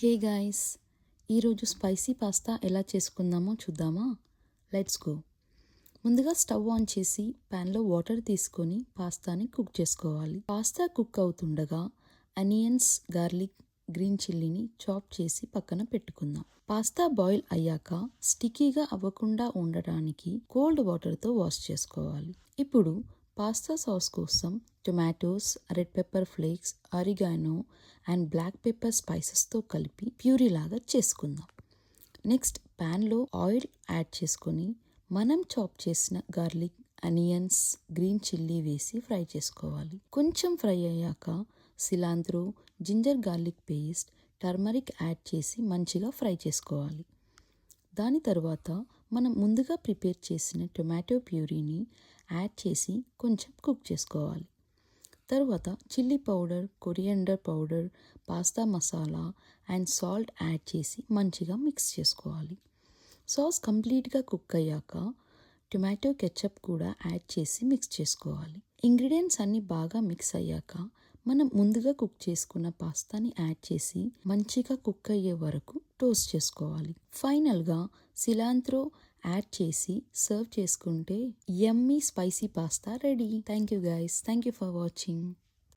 హే guys, ఈరోజు spicy pasta ఎలా చేసుకుందామో చూద్దామా? Let's go. ముందుగా స్టవ్ ఆన్ చేసి ప్యాన్లో వాటర్ తీసుకొని పాస్తాని కుక్ చేసుకోవాలి. పాస్తా కుక్ అవుతుండగా ఆనియన్స్, గార్లిక్, గ్రీన్ చిల్లీని చాప్ చేసి పక్కన పెట్టుకుందాం. పాస్తా బాయిల్ అయ్యాక స్టిక్కీగా అవ్వకుండా ఉండడానికి కోల్డ్ వాటర్తో వాష్ చేసుకోవాలి. ఇప్పుడు పాస్తా సాస్ కోసం tomatoes, red pepper flakes, oregano and black pepper స్పైసెస్తో కలిపి ప్యూరీ లాగా చేసుకుందాం. నెక్స్ట్ ప్యాన్లో ఆయిల్ యాడ్ చేసుకొని మనం చాప్ చేసిన గార్లిక్, ఆనియన్స్, గ్రీన్ చిల్లీ వేసి ఫ్రై చేసుకోవాలి. కొంచెం ఫ్రై అయ్యాక cilantro, ginger garlic paste, turmeric add చేసి మంచిగా ఫ్రై చేసుకోవాలి. దాని తర్వాత మనం ముందుగా ప్రిపేర్ చేసిన టొమాటో ప్యూరీని యాడ్ చేసి కొంచెం కుక్ చేసుకోవాలి. తర్వాత chilli powder, coriander powder, pasta masala and salt add చేసి మంచిగా మిక్స్ చేసుకోవాలి. సాస్ కంప్లీట్గా కుక్ అయ్యాక టొమాటో కెచప్ కూడా యాడ్ చేసి మిక్స్ చేసుకోవాలి. ఇంగ్రీడియంట్స్ అన్నీ బాగా మిక్స్ అయ్యాక మనం ముందుగా కుక్ చేసుకున్న పాస్తాని యాడ్ చేసి మంచిగా కుక్ అయ్యే వరకు టోస్ట్ చేసుకోవాలి. ఫైనల్గా సిలాంత్రో యాడ్ చేసి సర్వ్ చేసుకుంటే yummy spicy pasta ready. Thank you guys. Thank you for watching.